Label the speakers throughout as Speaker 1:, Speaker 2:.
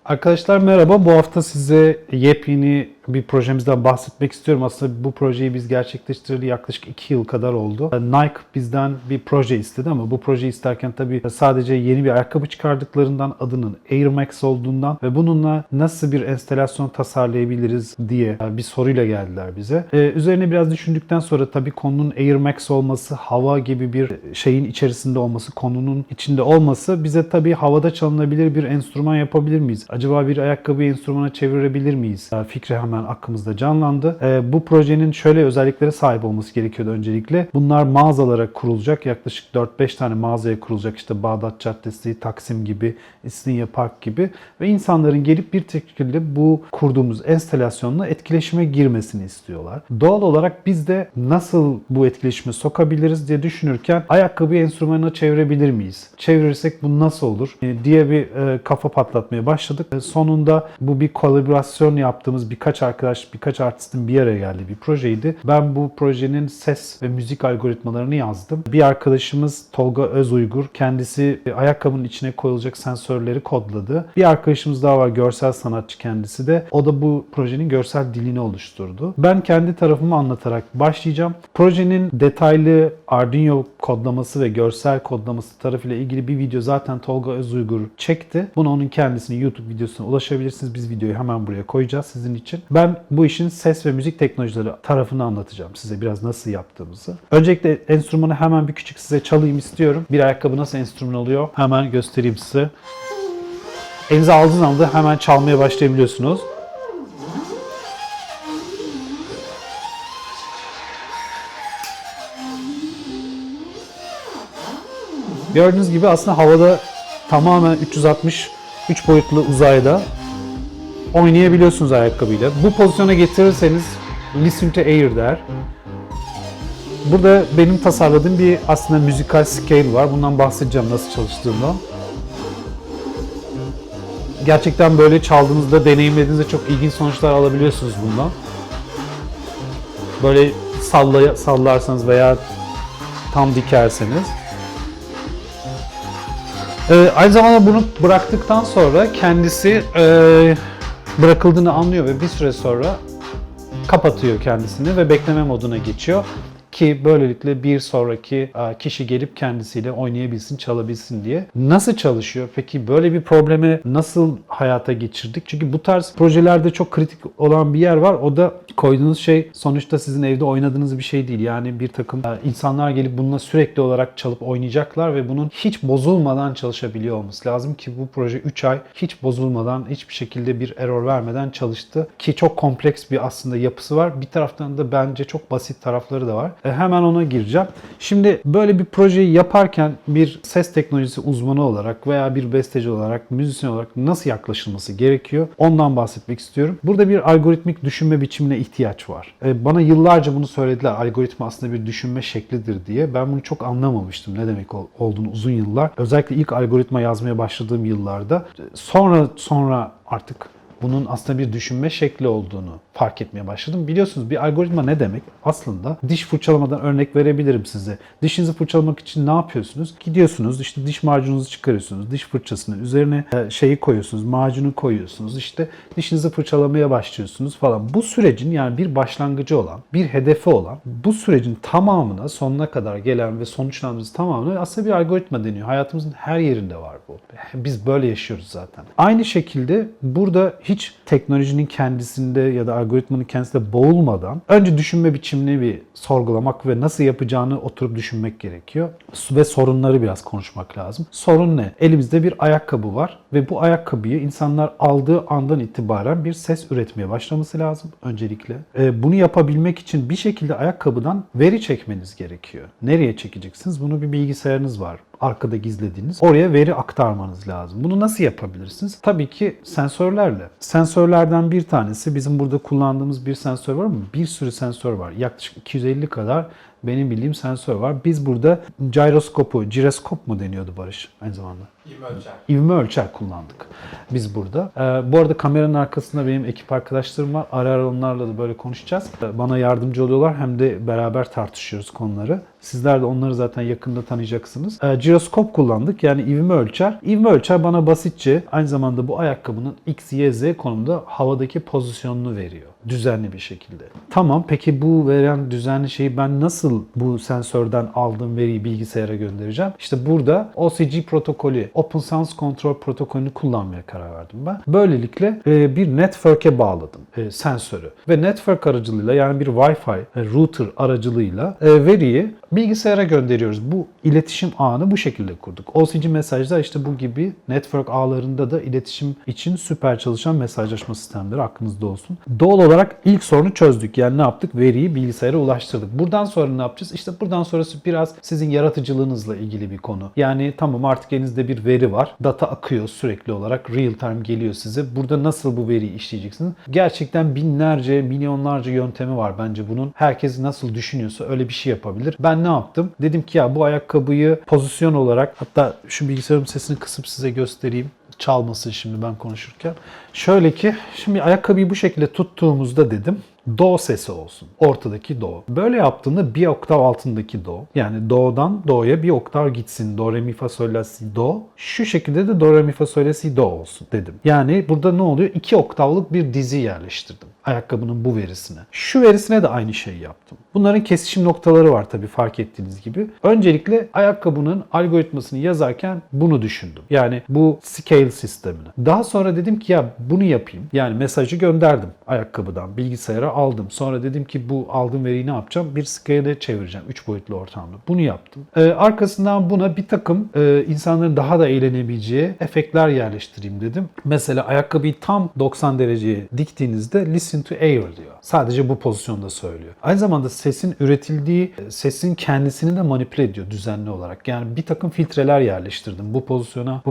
Speaker 1: Arkadaşlar merhaba. Bu hafta size yepyeni bir projemizden bahsetmek istiyorum. Aslında bu projeyi biz gerçekleştireli yaklaşık 2 yıl kadar oldu. Nike bizden bir proje istedi ama bu projeyi isterken tabii sadece yeni bir ayakkabı çıkardıklarından, adının Air Max olduğundan ve bununla nasıl bir enstalasyon tasarlayabiliriz diye bir soruyla geldiler bize. Üzerine biraz düşündükten sonra tabii konunun Air Max olması, hava gibi bir şeyin içerisinde olması, konunun içinde olması bize tabii havada çalınabilir bir enstrüman yapabilir miyiz? Acaba bir ayakkabıyı enstrümana çevirebilir miyiz? Fikri hemen aklımızda canlandı. Bu projenin şöyle özelliklere sahip olması gerekiyordu öncelikle. Bunlar mağazalara kurulacak. Yaklaşık 4-5 tane mağazaya kurulacak. İşte Bağdat Caddesi, Taksim gibi, İstinye Park gibi ve insanların gelip bir şekilde bu kurduğumuz enstalasyonla etkileşime girmesini istiyorlar. Doğal olarak biz de nasıl bu etkileşime sokabiliriz diye düşünürken ayakkabıyı enstrümanına çevirebilir miyiz? Çevirirsek bu nasıl olur? Diye bir kafa patlatmaya başladık. Sonunda bu bir kolaborasyon yaptığımız birkaç arkadaş, birkaç artistin bir araya geldiği bir projeydi. Ben bu projenin ses ve müzik algoritmalarını yazdım. Bir arkadaşımız Tolga Özuygur. Kendisi ayakkabının içine koyulacak sensörleri kodladı. Bir arkadaşımız daha var, görsel sanatçı kendisi de. O da bu projenin görsel dilini oluşturdu. Ben kendi tarafımı anlatarak başlayacağım. Projenin detaylı Arduino kodlaması ve görsel kodlaması tarafıyla ilgili bir video zaten Tolga Özuygur çekti. Bunu onun kendisinin YouTube videosuna ulaşabilirsiniz. Biz videoyu hemen buraya koyacağız sizin için. Ben bu işin ses ve müzik teknolojileri tarafını anlatacağım size biraz nasıl yaptığımızı. Öncelikle enstrümanı hemen bir küçük size çalayım istiyorum. Bir ayakkabı nasıl enstrüman oluyor hemen göstereyim size. Elinize aldığınız anda hemen çalmaya başlayabiliyorsunuz. Gördüğünüz gibi aslında havada tamamen 360 3 boyutlu uzayda oynayabiliyorsunuz ayakkabıyla. Bu pozisyona getirirseniz listen to air der. Burada benim tasarladığım bir aslında müzikal scale var. Bundan bahsedeceğim nasıl çalıştığından. Gerçekten böyle çaldığınızda, deneyimlediğinizde çok ilginç sonuçlar alabiliyorsunuz bundan. Böyle sallarsanız veya tam dikerseniz. Aynı zamanda bunu bıraktıktan sonra kendisi bırakıldığını anlıyor ve bir süre sonra kapatıyor kendisini ve bekleme moduna geçiyor. Ki böylelikle bir sonraki kişi gelip kendisiyle oynayabilsin, çalabilsin diye. Nasıl çalışıyor? Peki böyle bir problemi nasıl hayata geçirdik? Çünkü bu tarz projelerde çok kritik olan bir yer var. O da koyduğunuz şey sonuçta sizin evde oynadığınız bir şey değil. Yani bir takım insanlar gelip bununla sürekli olarak çalıp oynayacaklar ve bunun hiç bozulmadan çalışabiliyor olması lazım ki bu proje 3 ay hiç bozulmadan, hiçbir şekilde bir error vermeden çalıştı. Ki çok kompleks bir aslında yapısı var. Bir taraftan da bence çok basit tarafları da var. Hemen ona gireceğim. Şimdi böyle bir projeyi yaparken bir ses teknolojisi uzmanı olarak veya bir besteci olarak, müzisyen olarak nasıl yaklaşılması gerekiyor? Ondan bahsetmek istiyorum. Burada bir algoritmik düşünme biçimine ihtiyaç var. Bana yıllarca bunu söylediler. Algoritma aslında bir düşünme şeklidir diye. Ben bunu çok anlamamıştım ne demek olduğunu uzun yıllar. Özellikle ilk algoritma yazmaya başladığım yıllarda. Sonra artık bunun aslında bir düşünme şekli olduğunu fark etmeye başladım. Biliyorsunuz bir algoritma ne demek? Aslında diş fırçalamadan örnek verebilirim size. Dişinizi fırçalamak için ne yapıyorsunuz? Gidiyorsunuz işte diş macununuzu çıkarıyorsunuz. Diş fırçasının üzerine şeyi koyuyorsunuz. Macunu koyuyorsunuz. İşte dişinizi fırçalamaya başlıyorsunuz falan. Bu sürecin yani bir başlangıcı olan, bir hedefi olan, bu sürecin tamamına sonuna kadar gelen ve sonuçlandığımız tamamına aslında bir algoritma deniyor. Hayatımızın her yerinde var bu. Biz böyle yaşıyoruz zaten. Aynı şekilde burada hiç teknolojinin kendisinde ya da algoritmanın kendisinde boğulmadan önce düşünme biçimini bir sorgulamak ve nasıl yapacağını oturup düşünmek gerekiyor. Ve sorunları biraz konuşmak lazım. Sorun ne? Elimizde bir ayakkabı var ve bu ayakkabıyı insanlar aldığı andan itibaren bir ses üretmeye başlaması lazım öncelikle. Bunu yapabilmek için bir şekilde ayakkabıdan veri çekmeniz gerekiyor. Nereye çekeceksiniz? Bunu bir bilgisayarınız var. Arkada gizlediğiniz. Oraya veri aktarmanız lazım. Bunu nasıl yapabilirsiniz? Tabii ki sensörlerle. Sensörlerden bir tanesi bizim burada kullandığımız bir sensör var ama bir sürü sensör var. Yaklaşık 250 kadar benim bildiğim sensör var. Biz burada jiroskop mu deniyordu Barış aynı zamanda? İvme ölçer kullandık biz burada. Bu arada kameranın arkasında benim ekip arkadaşlarım var. Ara ara onlarla da böyle konuşacağız. Bana yardımcı oluyorlar hem de beraber tartışıyoruz konuları. Sizler de onları zaten yakında tanıyacaksınız. Jiroskop kullandık yani ivme ölçer. İvme ölçer bana basitçe aynı zamanda bu ayakkabının X, Y, Z konumda havadaki pozisyonunu veriyor. Düzenli bir şekilde. Tamam, peki bu veren düzenli şeyi ben nasıl bu sensörden aldığım veriyi bilgisayara göndereceğim? İşte burada OCG protokolü, Open Source Control protokolünü kullanmaya karar verdim ben. Böylelikle bir network'e bağladım sensörü. Ve network aracılığıyla yani bir Wi-Fi router aracılığıyla veriyi bilgisayara gönderiyoruz. Bu iletişim ağını bu şekilde kurduk. OCG mesajlar işte bu gibi network ağlarında da iletişim için süper çalışan mesajlaşma sistemleri aklınızda olsun. Doğal olarak ilk sorunu çözdük. Yani ne yaptık? Veriyi bilgisayara ulaştırdık. Buradan sonra ne yapacağız? İşte buradan sonrası biraz sizin yaratıcılığınızla ilgili bir konu. Yani tamam artık elinizde bir veri var. Data akıyor sürekli olarak. Real time geliyor size. Burada nasıl bu veriyi işleyeceksiniz? Gerçekten binlerce, milyonlarca yöntemi var bence bunun. Herkes nasıl düşünüyorsa öyle bir şey yapabilir. Ben ne yaptım? Dedim ki ya bu ayakkabıyı pozisyon olarak, hatta şu bilgisayarın sesini kısıp size göstereyim. Çalmasın şimdi ben konuşurken. Şöyle ki şimdi ayakkabıyı bu şekilde tuttuğumuzda dedim do sesi olsun. Ortadaki do. Böyle yaptığında bir oktav altındaki do. Yani do'dan do'ya bir oktav gitsin. Do, re, mi, fa, sol, la, si, do. Şu şekilde de do, re, mi, fa, sol, la, si, do olsun dedim. Yani burada ne oluyor? 2 oktavlık bir dizi yerleştirdim. Ayakkabının bu verisine. Şu verisine de aynı şeyi yaptım. Bunların kesişim noktaları var tabii fark ettiğiniz gibi. Öncelikle ayakkabının algoritmasını yazarken bunu düşündüm. Yani bu scale sistemini. Daha sonra dedim ki ya bunu yapayım. Yani mesajı gönderdim ayakkabıdan bilgisayara aldım. Sonra dedim ki bu aldığım veriyi ne yapacağım? Bir scale'e çevireceğim 3 boyutlu ortamda. Bunu yaptım. Arkasından buna bir takım insanların daha da eğlenebileceği efektler yerleştireyim dedim. Mesela ayakkabıyı tam 90 dereceye diktiğinizde listen to air diyor. Sadece bu pozisyonda söylüyor. Aynı zamanda sesin üretildiği sesin kendisini de manipüle ediyor düzenli olarak. Yani bir takım filtreler yerleştirdim bu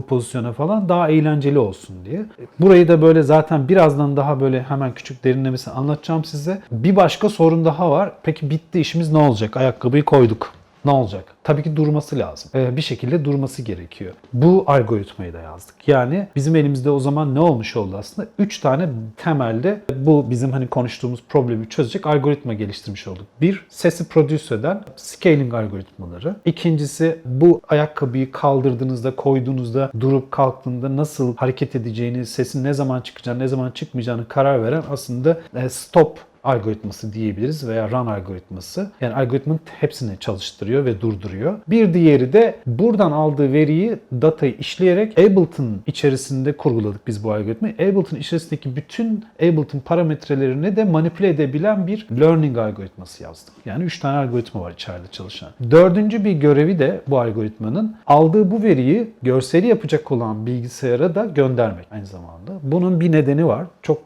Speaker 1: pozisyona falan daha eğlenceli olsun diye. Burayı da böyle zaten birazdan daha böyle hemen küçük derinlemesine anlatacağım size. Bir başka sorun daha var. Peki bitti işimiz ne olacak? Ayakkabıyı koyduk. Ne olacak? Tabii ki durması lazım. Bir şekilde durması gerekiyor. Bu algoritmayı da yazdık. Yani bizim elimizde o zaman ne olmuş oldu aslında? 3 tane temelde bu bizim hani konuştuğumuz problemi çözecek algoritma geliştirmiş olduk. Bir, sesi produce eden scaling algoritmaları. İkincisi bu ayakkabıyı kaldırdığınızda, koyduğunuzda, durup kalktığında nasıl hareket edeceğini, sesin ne zaman çıkacağını, ne zaman çıkmayacağını karar veren aslında stop algoritması diyebiliriz veya run algoritması. Yani algoritmanın hepsini çalıştırıyor ve durduruyor. Bir diğeri de buradan aldığı veriyi, datayı işleyerek Ableton içerisinde kurguladık biz bu algoritmayı. Ableton içerisindeki bütün Ableton parametrelerini de manipüle edebilen bir learning algoritması yazdım. Yani 3 tane algoritma var içeride çalışan. Dördüncü bir görevi de bu algoritmanın aldığı bu veriyi görseli yapacak olan bilgisayara da göndermek aynı zamanda. Bunun bir nedeni var. Çok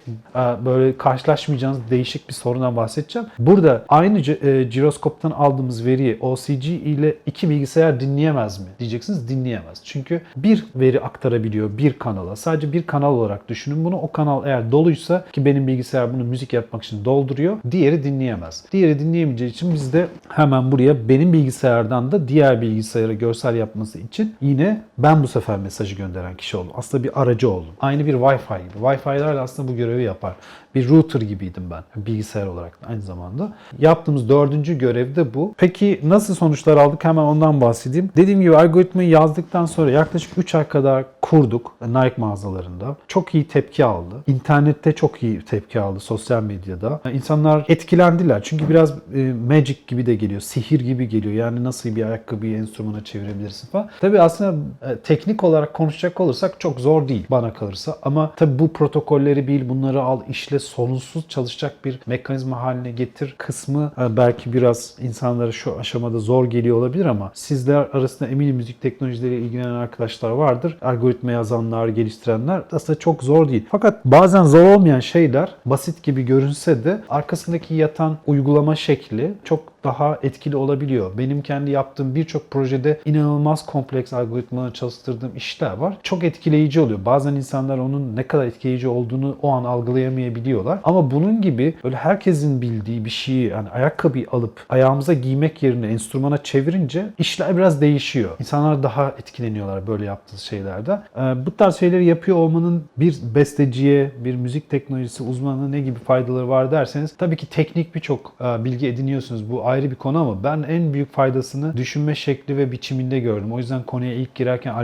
Speaker 1: böyle karşılaşmayacağınız değişik bir sorundan bahsedeceğim. Burada aynı jiroskoptan aldığımız veriyi OCG ile 2 bilgisayar dinleyemez mi? Diyeceksiniz, dinleyemez. Çünkü bir veri aktarabiliyor bir kanala. Sadece bir kanal olarak düşünün bunu. O kanal eğer doluysa ki benim bilgisayar bunu müzik yapmak için dolduruyor. Diğeri dinleyemez. Diğeri dinleyemeyeceği için biz de hemen buraya benim bilgisayardan da diğer bilgisayara görsel yapması için yine ben bu sefer mesajı gönderen kişi oldum. Aslında bir aracı oldum. Aynı bir Wi-Fi gibi. Wi-Fi'lerle aslında bu görevi yapar. Bir router gibiydim ben bilgisayar olarak aynı zamanda. Yaptığımız 4. görev de bu. Peki nasıl sonuçlar aldık? Hemen ondan bahsedeyim. Dediğim gibi algoritmayı yazdıktan sonra yaklaşık 3 ay kadar kurduk Nike mağazalarında. Çok iyi tepki aldı. İnternette çok iyi tepki aldı sosyal medyada. İnsanlar etkilendiler. Çünkü biraz magic gibi de geliyor. Sihir gibi geliyor. Yani nasıl bir ayakkabıyı enstrümana çevirebilirsin falan. Tabii aslında teknik olarak konuşacak olursak çok zor değil bana kalırsa. Ama tabii bu protokolleri bil, bunları al, işle, sonsuz çalışacak bir mekanizma haline getir kısmı belki biraz insanlara şu aşamada zor geliyor olabilir ama sizler arasında eminim müzik teknolojileriyle ilgilenen arkadaşlar vardır. Algoritma yazanlar, geliştirenler aslında çok zor değil. Fakat bazen zor olmayan şeyler basit gibi görünse de arkasındaki yatan uygulama şekli çok daha etkili olabiliyor. Benim kendi yaptığım birçok projede inanılmaz kompleks algoritmaları çalıştırdığım işler var. Çok etkileyici oluyor. Bazen insanlar onun ne kadar etkileyici olduğunu o an algılayamayabiliyorlar. Ama bunun gibi böyle herkesin bildiği bir şeyi, yani ayakkabıyı alıp ayağımıza giymek yerine enstrümana çevirince işler biraz değişiyor. İnsanlar daha etkileniyorlar böyle yaptığı şeylerde. Bu tarz şeyleri yapıyor olmanın bir besteciye, bir müzik teknolojisi uzmanına ne gibi faydaları var derseniz, tabii ki teknik birçok bilgi ediniyorsunuz. Bu ayrı bir konu ama ben en büyük faydasını düşünme şekli ve biçiminde gördüm. O yüzden konuya ilk girerken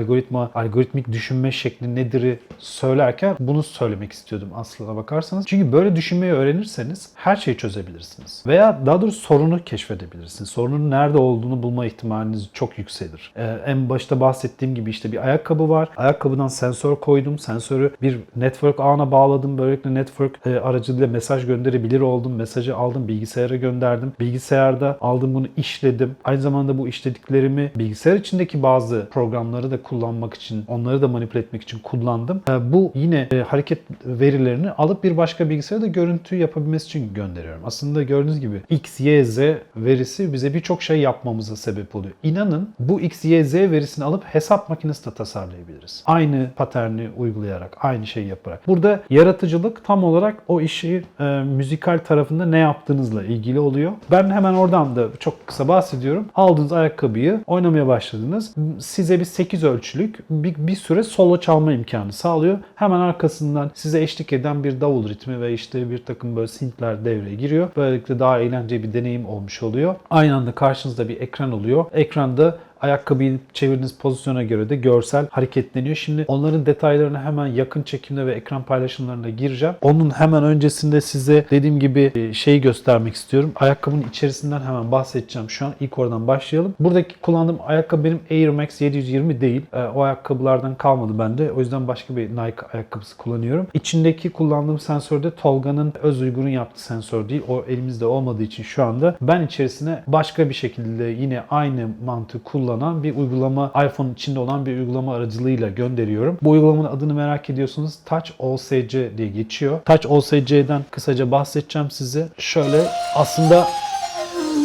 Speaker 1: algoritmik düşünme şekli nedir'i söylerken bunu söylemek istiyordum aslına bakarsanız. Çünkü böyle düşünmeyi öğrenirseniz her şeyi çözebilirsiniz. Veya daha doğrusu sorunu keşfedebilirsiniz. Sorunun nerede olduğunu bulma ihtimaliniz çok yükselir. En başta bahsettiğim gibi işte bir ayakkabı var. Ayakkabıdan sensör koydum. Sensörü bir network ağına bağladım. Böylelikle network aracılığıyla mesaj gönderebilir oldum. Mesajı aldım, bilgisayara gönderdim. Bilgisayarda aldım, bunu işledim. Aynı zamanda bu işlediklerimi bilgisayar içindeki bazı programları da kullanmak için, onları da manipüle etmek için kullandım. Bu yine hareket verilerini alıp bir başka bilgisayara da görüntü yapabilmesi için gönderiyorum. Aslında gördüğünüz gibi X, Y, Z verisi bize birçok şey yapmamıza sebep oluyor. İnanın bu X, Y, Z verisini alıp hesap makinesi de tasarlayabiliriz. Aynı paterni uygulayarak, aynı şeyi yaparak. Burada yaratıcılık tam olarak o işi müzikal tarafında ne yaptığınızla ilgili oluyor. Ben hemen oradan da çok kısa bahsediyorum. Aldığınız ayakkabıyı oynamaya başladınız. Size bir 8 ölçülük bir süre solo çalma imkanı sağlıyor. Hemen arkasından size eşlik eden bir davul ritmi ve işte bir takım böyle synthler devreye giriyor. Böylelikle daha eğlenceli bir deneyim olmuş oluyor. Aynı anda karşınızda bir ekran oluyor. Ekranda ayakkabıyı çevirdiğiniz pozisyona göre de görsel hareketleniyor. Şimdi onların detaylarına hemen yakın çekimde ve ekran paylaşımlarına gireceğim. Onun hemen öncesinde size dediğim gibi şeyi göstermek istiyorum. Ayakkabının içerisinden hemen bahsedeceğim şu an. İlk oradan başlayalım. Buradaki kullandığım ayakkabı benim Air Max 720 değil. O ayakkabılardan kalmadı bende. O yüzden başka bir Nike ayakkabısı kullanıyorum. İçindeki kullandığım sensör de Tolga'nın Özuygun'un yaptığı sensör değil. O elimizde olmadığı için şu anda ben içerisine başka bir şekilde yine aynı mantığı kullanan bir uygulama, iPhone içinde olan bir uygulama aracılığıyla gönderiyorum. Bu uygulamanın adını merak ediyorsunuz. Touch OSC diye geçiyor. Touch OSC'den kısaca bahsedeceğim size. Şöyle, aslında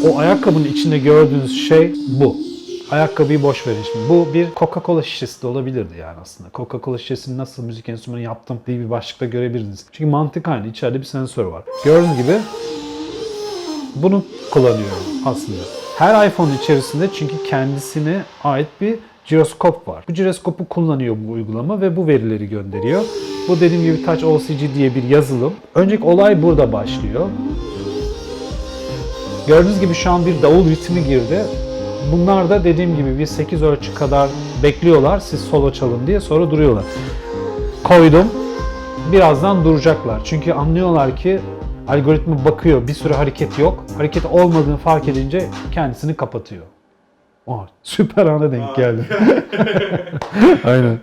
Speaker 1: o ayakkabının içinde gördüğünüz şey bu. Ayakkabıyı boş verin şimdi. Bu bir Coca-Cola şişesi de olabilirdi yani aslında. Coca-Cola şişesini nasıl müzik enstrümanı yaptım diye bir başlıkta görebilirsiniz. Çünkü mantık aynı. İçeride bir sensör var. Gördüğünüz gibi bunu kullanıyorum aslında. Her iPhone içerisinde çünkü kendisine ait bir jiroskop var. Bu jiroskopu kullanıyor bu uygulama ve bu verileri gönderiyor. Bu dediğim gibi Touch OCG diye bir yazılım. Önceki olay burada başlıyor. Gördüğünüz gibi şu an bir davul ritmi girdi. Bunlar da dediğim gibi bir 8 ölçü kadar bekliyorlar siz solo çalın diye, sonra duruyorlar. Koydum. Birazdan duracaklar. Çünkü anlıyorlar ki algoritma bakıyor, bir süre hareket yok. Hareket olmadığını fark edince kendisini kapatıyor. Süper ana denk geldi. Aynen.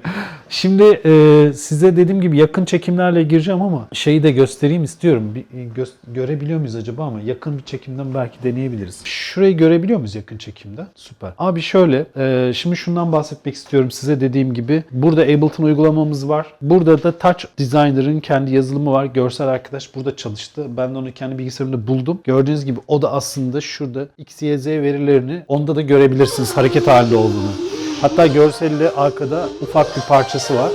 Speaker 1: Şimdi size dediğim gibi yakın çekimlerle gireceğim ama şeyi de göstereyim istiyorum. Görebiliyor muyuz acaba, ama yakın bir çekimden belki deneyebiliriz. Şurayı görebiliyor muyuz yakın çekimde? Süper. Abi şöyle, şimdi şundan bahsetmek istiyorum size. Dediğim gibi burada Ableton uygulamamız var. Burada da Touch Designer'ın kendi yazılımı var. Görsel arkadaş burada çalıştı. Ben de onu kendi bilgisayarımda buldum. Gördüğünüz gibi o da aslında şurada X, Y, Z verilerini onda da görebilirsiniz hareket halinde olduğunu. Hatta görselde arkada ufak bir parçası var.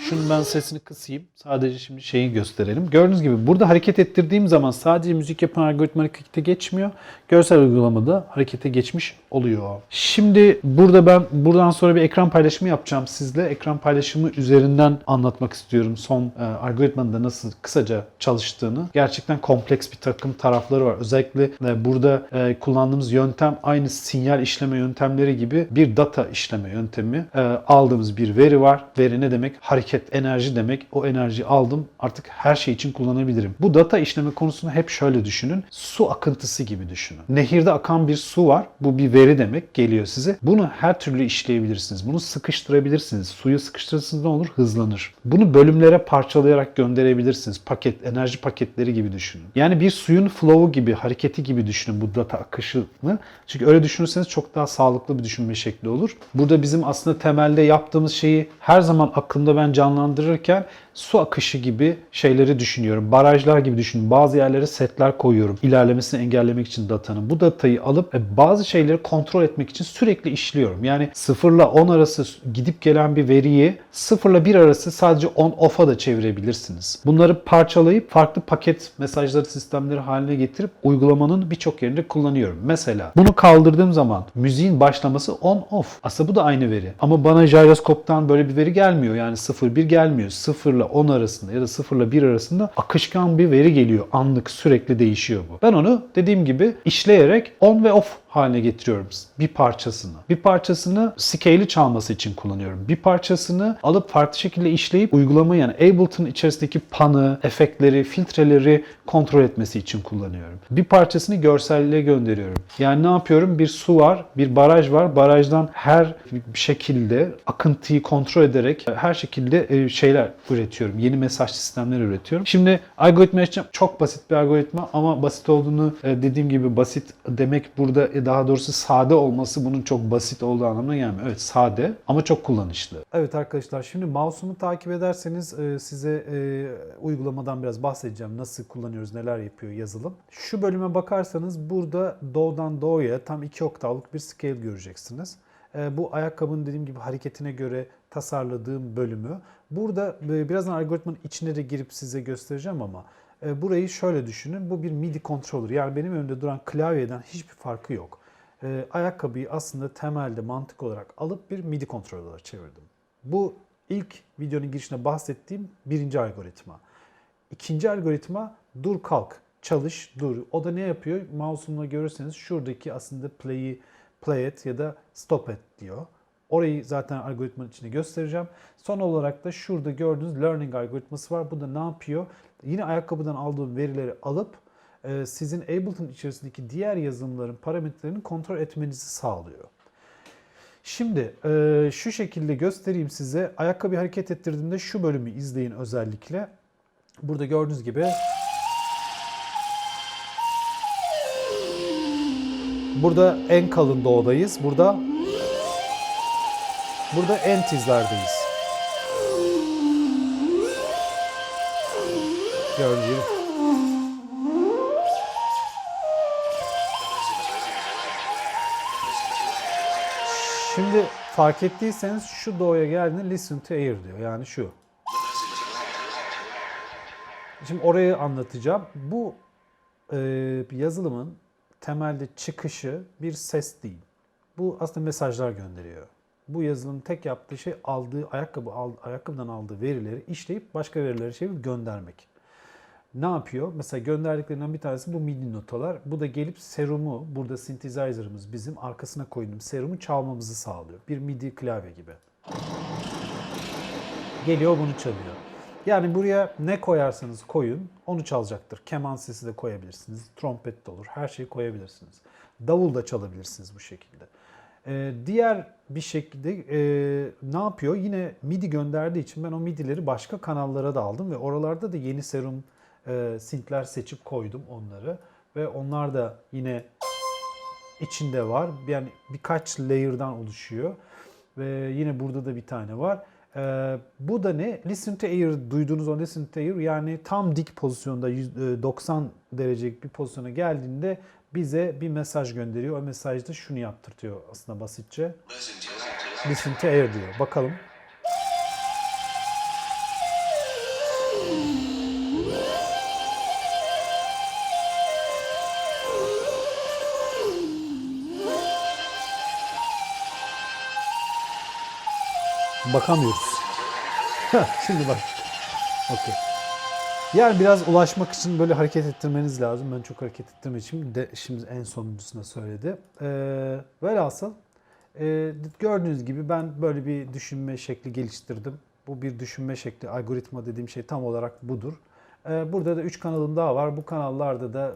Speaker 1: Şunu ben sesini kısayım. Sadece şimdi şeyi gösterelim. Gördüğünüz gibi burada hareket ettirdiğim zaman sadece müzik yapan algoritma harekete geçmiyor. Görsel uygulamada harekete geçmiş oluyor. Şimdi burada ben buradan sonra bir ekran paylaşımı yapacağım sizle. Ekran paylaşımı üzerinden anlatmak istiyorum son algoritmanın da nasıl kısaca çalıştığını. Gerçekten kompleks bir takım tarafları var. Özellikle burada kullandığımız yöntem aynı sinyal işleme yöntemleri gibi bir data işleme yöntemi. Aldığımız bir veri var. Veri ne demek? Hareket, enerji demek. O enerjiyi aldım. Artık her şey için kullanabilirim. Bu data işleme konusunu hep şöyle düşünün. Su akıntısı gibi düşünün. Nehirde akan bir su var. Bu bir veri demek, geliyor size. Bunu her türlü işleyebilirsiniz. Bunu sıkıştırabilirsiniz. Suyu sıkıştırırsanız ne olur? Hızlanır. Bunu bölümlere parçalayarak gönderebilirsiniz. Paket, enerji paketleri gibi düşünün. Yani bir suyun flow'u gibi, hareketi gibi düşünün bu data akışını. Çünkü öyle düşünürseniz çok daha sağlıklı bir düşünme şekli olur. Burada bizim aslında temelde yaptığımız şeyi her zaman aklımda ben canlandırırken su akışı gibi şeyleri düşünüyorum. Barajlar gibi düşünüyorum. Bazı yerlere setler koyuyorum. İlerlemesini engellemek için datanın. Bu datayı alıp bazı şeyleri kontrol etmek için sürekli işliyorum. Yani 0 ile 10 arası gidip gelen bir veriyi 0 ile 1 arası sadece on-off'a da çevirebilirsiniz. Bunları parçalayıp farklı paket mesajları sistemleri haline getirip uygulamanın birçok yerinde kullanıyorum. Mesela bunu kaldırdığım zaman müziğin başlaması on-off. Aslında bu da aynı veri. Ama bana jiroskoptan böyle bir veri gelmiyor. Yani 0-1 gelmiyor. 0 ile 10 arasında ya da 0 ile 1 arasında akışkan bir veri geliyor. Anlık sürekli değişiyor bu. Ben onu dediğim gibi işleyerek on ve off haline getiriyorum bir parçasını. Bir parçasını scale'i çalması için kullanıyorum. Bir parçasını alıp farklı şekilde işleyip uygulama yani Ableton içerisindeki panı, efektleri, filtreleri kontrol etmesi için kullanıyorum. Bir parçasını görselliğe gönderiyorum. Yani ne yapıyorum? Bir su var, bir baraj var. Barajdan her şekilde akıntıyı kontrol ederek her şekilde şeyler üretiyorum. Yeni mesaj sistemleri üretiyorum. Şimdi algoritma için çok basit bir algoritma ama basit olduğunu dediğim gibi basit demek burada daha doğrusu sade olması bunun çok basit olduğu anlamına gelmiyor. Evet sade ama çok kullanışlı. Evet arkadaşlar şimdi mouse'umu takip ederseniz size uygulamadan biraz bahsedeceğim. Nasıl kullanıyoruz, neler yapıyor yazılım. Şu bölüme bakarsanız burada doğudan doğuya tam 2 oktavlık bir scale göreceksiniz. Bu ayakkabının dediğim gibi hareketine göre tasarladığım bölümü. Burada birazdan algoritmanın içine de girip size göstereceğim ama burayı şöyle düşünün. Bu bir MIDI controller. Yani benim önümde duran klavyeden hiçbir farkı yok. Ayakkabıyı aslında temelde mantık olarak alıp bir MIDI controller'a çevirdim. Bu ilk videonun girişinde bahsettiğim birinci algoritma. İkinci algoritma dur kalk, çalış, dur. O da ne yapıyor? Mouse'umla görürseniz şuradaki aslında play it ya da stop it diyor. Orayı zaten algoritmanın içinde göstereceğim. Son olarak da şurada gördüğünüz learning algoritması var. Bu da ne yapıyor? Yine ayakkabıdan aldığım verileri alıp sizin Ableton içerisindeki diğer yazılımların parametrelerini kontrol etmenizi sağlıyor. Şimdi şu şekilde göstereyim size. Ayakkabıyı hareket ettirdiğimde şu bölümü izleyin özellikle. Burada gördüğünüz gibi burada en kalın doğudayız. Burada en tizlerdeyiz. Gördüğünüz gibi. Şimdi fark ettiyseniz şu doğuya geldiğinde listen to air diyor. Yani şu. Şimdi orayı anlatacağım. Bu yazılımın temelde çıkışı bir ses değil. Bu aslında mesajlar gönderiyor. Bu yazılımın tek yaptığı şey ayakkabıdan aldığı verileri işleyip başka verilere çevirip göndermek. Ne yapıyor? Mesela gönderdiklerinden bir tanesi bu MIDI notalar. Bu da gelip serumu, burada synthesizer'ımız bizim arkasına koyduğum serumu çalmamızı sağlıyor. Bir MIDI klavye gibi. Geliyor bunu çalıyor. Yani buraya ne koyarsanız koyun onu çalacaktır. Keman sesi de koyabilirsiniz, trompet de olur, her şeyi koyabilirsiniz. Davul da çalabilirsiniz bu şekilde. Diğer bir şekilde ne yapıyor? Yine MIDI gönderdiği için ben o MIDI'leri başka kanallara da aldım ve oralarda da yeni serum synth'ler seçip koydum onları. Ve onlar da yine içinde var. Yani birkaç layer'dan oluşuyor. Ve yine burada da bir tane var. Bu da ne? Listen to Air, duyduğunuz o Listen to Air yani tam dik pozisyonda 90 derecelik bir pozisyona geldiğinde bize bir mesaj gönderiyor. O mesajda şunu yaptırtıyor aslında basitçe. Listen to Air diyor. Bakalım. Bakamıyoruz. Şimdi bak. Okey. Yani biraz ulaşmak için böyle hareket ettirmeniz lazım. Ben çok hareket ettirmediğim için de şimdi en sonuncusuna söyledi. Velhasıl gördüğünüz gibi ben böyle bir düşünme şekli geliştirdim. Bu bir düşünme şekli, algoritma dediğim şey tam olarak budur. Burada da 3 kanalım daha var. Bu kanallarda da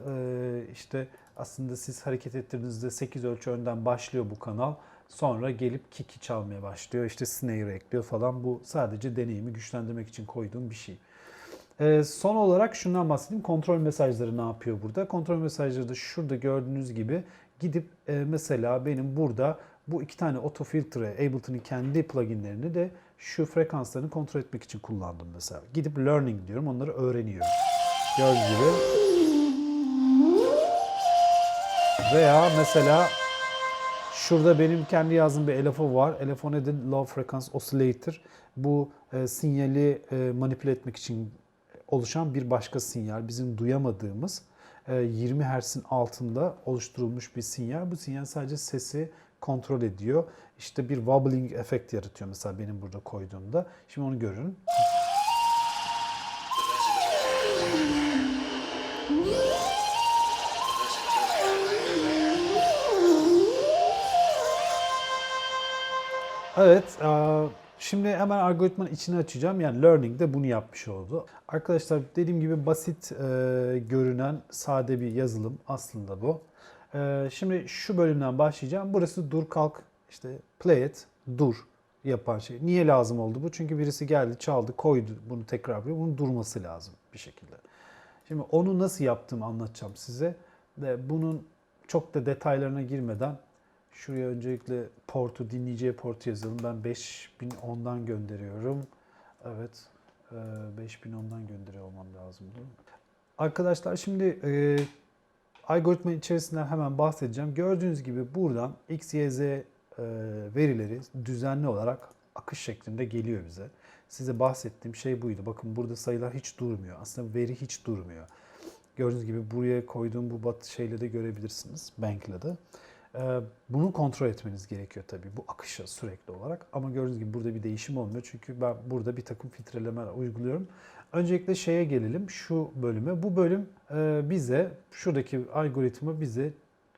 Speaker 1: işte aslında siz hareket ettirdiğinizde 8 ölçü önden başlıyor bu kanal. Sonra gelip kiki çalmaya başlıyor. İşte snare ekliyor falan. Bu sadece deneyimi güçlendirmek için koyduğum bir şey. Son olarak şundan bahsedeyim. Kontrol mesajları ne yapıyor burada? Kontrol mesajları da şurada gördüğünüz gibi gidip mesela benim burada Bu iki tane auto filtre Ableton'ın kendi pluginlerini de şu frekanslarını kontrol etmek için kullandım mesela. Gidip learning diyorum, onları öğreniyorum. Gördüğünüz gibi. Veya mesela şurada benim kendi yazdığım bir LFO var. LFO nedir? Low Frequency Oscillator. Bu sinyali manipüle etmek için oluşan bir başka sinyal. Bizim duyamadığımız 20 Hz'in altında oluşturulmuş bir sinyal. Bu sinyal sadece sesi kontrol ediyor. İşte bir wobbling efekt yaratıyor mesela benim burada koyduğumda. Şimdi onu görün. Evet, şimdi hemen algoritmanın içini açacağım. Yani learning de bunu yapmış oldu. Arkadaşlar dediğim gibi basit görünen sade bir yazılım aslında bu. Şimdi şu bölümden başlayacağım. Burası dur kalk, işte play it, dur yapan şey. Niye lazım oldu bu? Çünkü birisi geldi, çaldı, koydu bunu tekrar buraya. Bunun durması lazım bir şekilde. Şimdi onu nasıl yaptığımı anlatacağım size. Bunun çok da detaylarına girmeden şuraya öncelikle portu, dinleyeceği portu yazalım. Ben 5010'dan gönderiyorum. Evet, 5010'dan gönderiyor olmam lazımdı. Arkadaşlar şimdi algoritma içerisinden hemen bahsedeceğim. Gördüğünüz gibi buradan X, Y, Z verileri düzenli olarak akış şeklinde geliyor bize. Size bahsettiğim şey buydu. Bakın burada sayılar hiç durmuyor. Aslında veri hiç durmuyor. Gördüğünüz gibi buraya koyduğum bu şeyle de görebilirsiniz. Bank'le de. Bunu kontrol etmeniz gerekiyor tabii bu akışa sürekli olarak. Ama gördüğünüz gibi burada bir değişim olmuyor. Çünkü ben burada bir takım filtrelemeler uyguluyorum. Öncelikle şeye gelelim, şu bölüme. Bu bölüm bize, şuradaki algoritma bize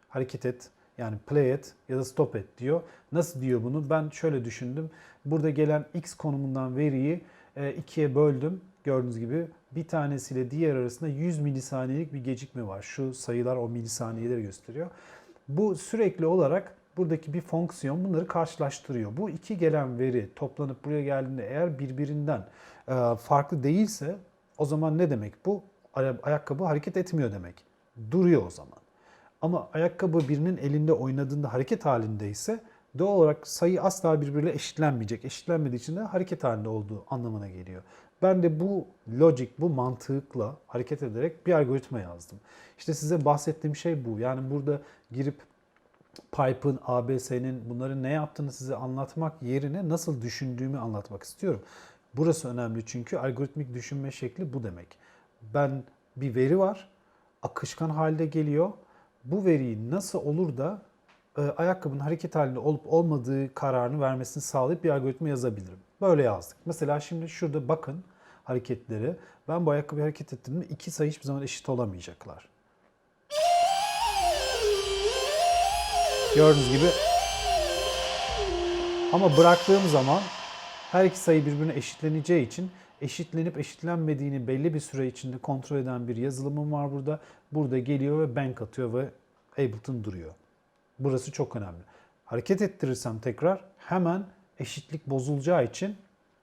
Speaker 1: hareket et, yani play et ya da stop et diyor. Nasıl diyor bunu? Ben şöyle düşündüm. Burada gelen X konumundan veriyi ikiye böldüm. Gördüğünüz gibi bir tanesiyle diğer arasında 100 milisaniyelik bir gecikme var. Şu sayılar o milisaniyeleri gösteriyor. Bu sürekli olarak buradaki bir fonksiyon bunları karşılaştırıyor. Bu iki gelen veri toplanıp buraya geldiğinde eğer birbirinden farklı değilse o zaman ne demek bu? Ayakkabı hareket etmiyor demek. Duruyor o zaman. Ama ayakkabı birinin elinde oynadığında hareket halindeyse doğal olarak sayı asla birbiriyle eşitlenmeyecek. Eşitlenmediği için de hareket halinde olduğu anlamına geliyor. Ben de bu logic, bu mantıkla hareket ederek bir algoritma yazdım. İşte size bahsettiğim şey bu. Yani burada girip Pipe'ın, ABS'nin bunların ne yaptığını size anlatmak yerine nasıl düşündüğümü anlatmak istiyorum. Burası önemli çünkü algoritmik düşünme şekli bu demek. Ben bir veri var, akışkan halde geliyor. Bu veriyi nasıl olur da ayakkabının hareket halinde olup olmadığı kararını vermesini sağlayıp bir algoritma yazabilirim. Böyle yazdık. Mesela şimdi şurada bakın hareketleri. Ben bu ayakkabıyı hareket ettirdiğimde iki sayı hiçbir zaman eşit olamayacaklar. Gördüğünüz gibi. Ama bıraktığım zaman her iki sayı birbirine eşitleneceği için eşitlenip eşitlenmediğini belli bir süre içinde kontrol eden bir yazılımım var burada. Burada geliyor ve bank atıyor ve Ableton duruyor. Burası çok önemli. Hareket ettirirsem tekrar hemen eşitlik bozulacağı için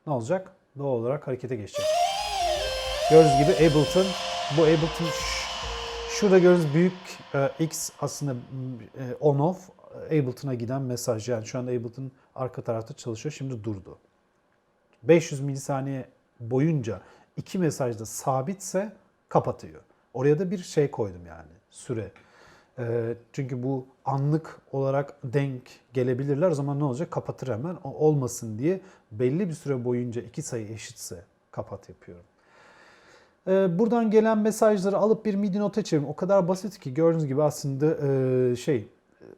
Speaker 1: ne olacak? Doğal olarak harekete geçecek. Gördüğünüz gibi Ableton, bu Ableton şurada gördüğünüz büyük X aslında on off Ableton'a giden mesaj. Yani şu anda Ableton arka tarafta çalışıyor. Şimdi durdu. 500 milisaniye boyunca iki mesajda sabitse kapatıyor. Oraya da bir şey koydum yani süre. Çünkü bu anlık olarak denk gelebilirler. O zaman ne olacak? Kapatır hemen. O olmasın diye belli bir süre boyunca iki sayı eşitse kapat yapıyorum. Buradan gelen mesajları alıp bir MIDI nota çeviriyorum. O kadar basit ki gördüğünüz gibi aslında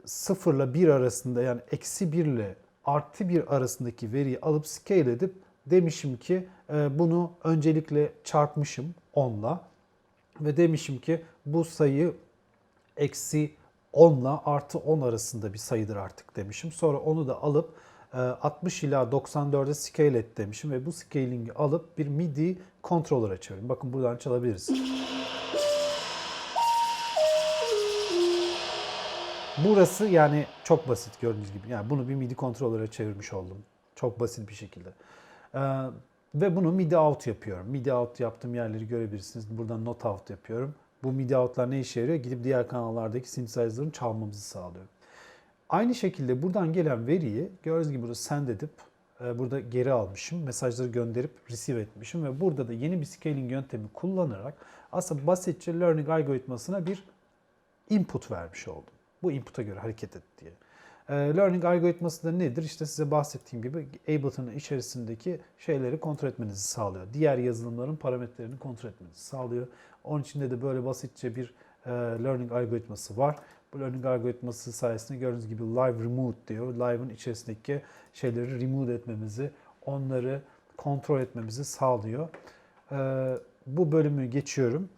Speaker 1: 0 ile 1 arasında yani eksi 1 ile artı 1 arasındaki veriyi alıp scale edip demişim ki bunu öncelikle çarpmışım 10 ile ve demişim ki bu sayı eksi 10 ile artı 10 arasında bir sayıdır artık demişim. Sonra onu da alıp 60 ila 94'e scale et demişim ve bu scaling'i alıp bir MIDI controller'a çevirdim. Bakın buradan çalabiliriz. Burası yani çok basit gördüğünüz gibi. Yani bunu bir MIDI controller'a çevirmiş oldum. Çok basit bir şekilde. Ve bunu MIDI out yapıyorum. MIDI out yaptığım yerleri görebilirsiniz. Buradan not out yapıyorum. Bu MIDI out'lar ne işe yarıyor? Gidip diğer kanallardaki synthesizer'ın çalmamızı sağlıyor. Aynı şekilde buradan gelen veriyi gördüğünüz gibi burada send edip burada geri almışım. Mesajları gönderip receive etmişim ve burada da yeni bir scaling yöntemi kullanarak aslında basitçe learning algoritmasına bir input vermiş oldum. Bu input'a göre hareket et diye. Learning algoritması da nedir? İşte size bahsettiğim gibi Ableton'ın içerisindeki şeyleri kontrol etmenizi sağlıyor. Diğer yazılımların parametrelerini kontrol etmenizi sağlıyor. Onun içinde de böyle basitçe bir learning algoritması var. Bu learning algoritması sayesinde gördüğünüz gibi live remove diyor. Live'ın içerisindeki şeyleri remove etmemizi, onları kontrol etmemizi sağlıyor. Bu bölümü geçiyorum.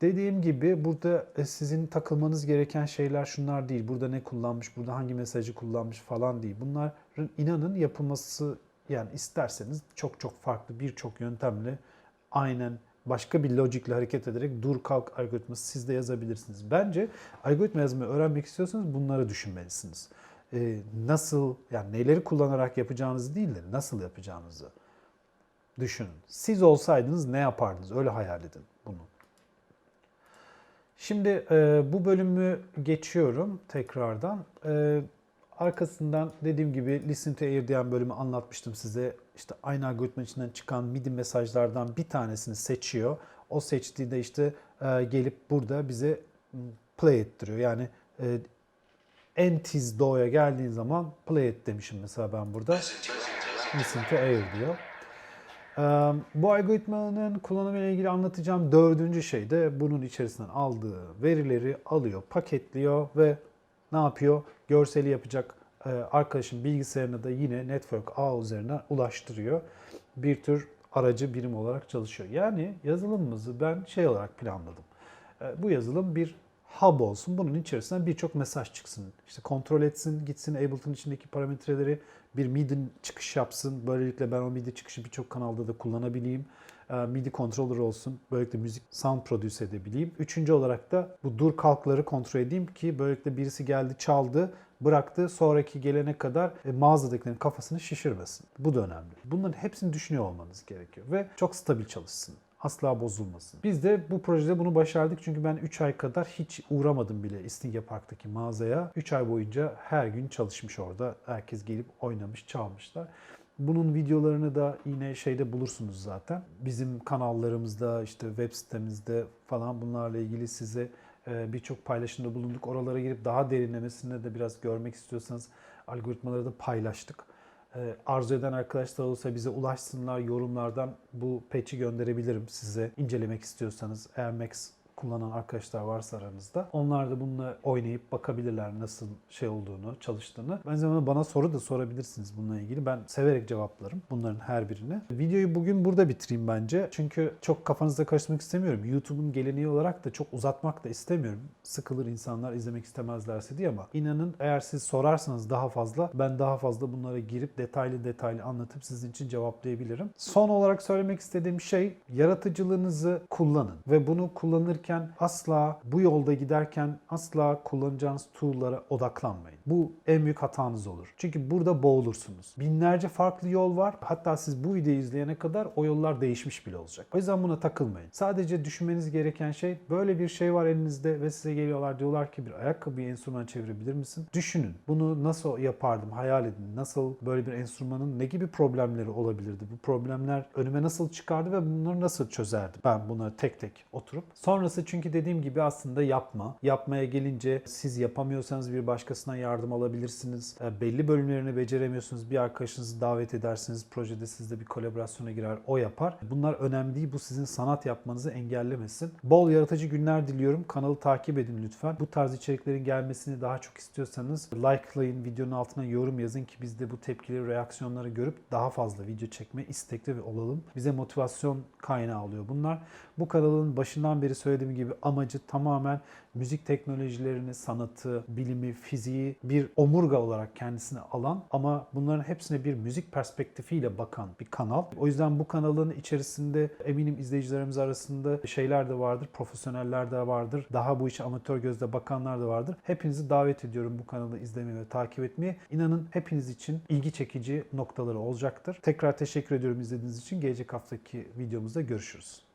Speaker 1: Dediğim gibi burada sizin takılmanız gereken şeyler şunlar değil. Burada ne kullanmış, burada hangi mesajı kullanmış falan değil. Bunların inanın yapılması, yani isterseniz çok çok farklı birçok yöntemle aynen başka bir logikle hareket ederek dur kalk algoritması siz de yazabilirsiniz. Bence algoritma yazmayı öğrenmek istiyorsanız bunları düşünmelisiniz. Nasıl, yani neleri kullanarak yapacağınızı değil de nasıl yapacağınızı düşünün. Siz olsaydınız ne yapardınız? Öyle hayal edin bunu. Şimdi bu bölümü geçiyorum tekrardan. Arkasından dediğim gibi Listen to Air diyen bölümü anlatmıştım size. İşte aynı algoritma içinden çıkan MIDI mesajlardan bir tanesini seçiyor. O seçtiği de işte gelip burada bize play ettiriyor. Yani en tiz do'ya geldiğin zaman play et demişim mesela ben burada. Listen to Air diyor. Bu algoritmanın kullanımı ile ilgili anlatacağım dördüncü şey de bunun içerisinden aldığı verileri alıyor, paketliyor ve ne yapıyor? Görseli yapacak arkadaşın bilgisayarına da yine network ağ üzerine ulaştırıyor. Bir tür aracı birim olarak çalışıyor. Yani yazılımımızı ben şey olarak planladım. Bu yazılım bir hub olsun. Bunun içerisinden birçok mesaj çıksın. İşte kontrol etsin, gitsin Ableton içindeki parametreleri bir MIDI çıkış yapsın. Böylelikle ben o MIDI çıkışı birçok kanalda da kullanabileyim. MIDI controller olsun. Böylelikle müzik sound produce edebileyim. Üçüncü olarak da bu dur kalkları kontrol edeyim ki böylelikle birisi geldi çaldı, bıraktı. Sonraki gelene kadar mağazadakilerin kafasını şişirmesin. Bu da önemli. Bunların hepsini düşünüyor olmanız gerekiyor ve çok stabil çalışsın. Asla bozulmasın. Biz de bu projede bunu başardık çünkü ben 3 ay kadar hiç uğramadım bile İstinye Park'taki mağazaya. 3 ay boyunca her gün çalışmış orada. Herkes gelip oynamış, çalmışlar. Bunun videolarını da yine şeyde bulursunuz zaten. Bizim kanallarımızda, işte web sitemizde falan bunlarla ilgili size birçok paylaşımda bulunduk. Oralara girip daha derinlemesine de biraz görmek istiyorsanız algoritmaları da paylaştık. Arzu eden arkadaşlar olursa bize ulaşsınlar, yorumlardan bu patch'i gönderebilirim size incelemek istiyorsanız. Eğer Max kullanan arkadaşlar varsa aranızda. Onlar da bununla oynayıp bakabilirler nasıl şey olduğunu, çalıştığını. Aynı zamanda bana soru da sorabilirsiniz bununla ilgili. Ben severek cevaplarım bunların her birine. Videoyu bugün burada bitireyim bence. Çünkü çok kafanızda karıştırmak istemiyorum. YouTube'un geleneği olarak da çok uzatmak da istemiyorum. Sıkılır insanlar izlemek istemezlerse diye ama inanın eğer siz sorarsanız daha fazla ben daha fazla bunlara girip detaylı anlatıp sizin için cevaplayabilirim. Son olarak söylemek istediğim şey yaratıcılığınızı kullanın ve bunu kullanırken asla bu yolda giderken asla kullanacağınız tool'lara odaklanmayın. Bu en büyük hatanız olur. Çünkü burada boğulursunuz. Binlerce farklı yol var. Hatta siz bu videoyu izleyene kadar o yollar değişmiş bile olacak. O yüzden buna takılmayın. Sadece düşünmeniz gereken şey böyle bir şey var elinizde ve size geliyorlar diyorlar ki bir ayakkabıyı enstrüman çevirebilir misin? Düşünün. Bunu nasıl yapardım? Hayal edin. Nasıl böyle bir enstrümanın ne gibi problemleri olabilirdi? Bu problemler önüme nasıl çıkardı ve bunları nasıl çözerdim? Ben bunları tek tek oturup. Sonrası çünkü dediğim gibi aslında yapma. Yapmaya gelince siz yapamıyorsanız bir başkasına yardım alabilirsiniz. Belli bölümlerini beceremiyorsunuz. Bir arkadaşınızı davet edersiniz. Projede sizle bir kolaborasyona girer. O yapar. Bunlar önemli değil. Bu sizin sanat yapmanızı engellemesin. Bol yaratıcı günler diliyorum. Kanalı takip edin lütfen. Bu tarz içeriklerin gelmesini daha çok istiyorsanız likelayın. Videonun altına yorum yazın ki biz de bu tepkileri, reaksiyonları görüp daha fazla video çekme istekli olalım. Bize motivasyon kaynağı oluyor bunlar. Bu kanalın başından beri söylediğim gibi amacı tamamen müzik teknolojilerini, sanatı, bilimi, fiziği bir omurga olarak kendisine alan ama bunların hepsine bir müzik perspektifiyle bakan bir kanal. O yüzden bu kanalın içerisinde eminim izleyicilerimiz arasında şeyler de vardır, profesyoneller de vardır. Daha bu işe amatör gözle bakanlar da vardır. Hepinizi davet ediyorum bu kanalı izlemeye ve takip etmeye. İnanın hepiniz için ilgi çekici noktaları olacaktır. Tekrar teşekkür ediyorum izlediğiniz için. Gelecek haftaki videomuzda görüşürüz.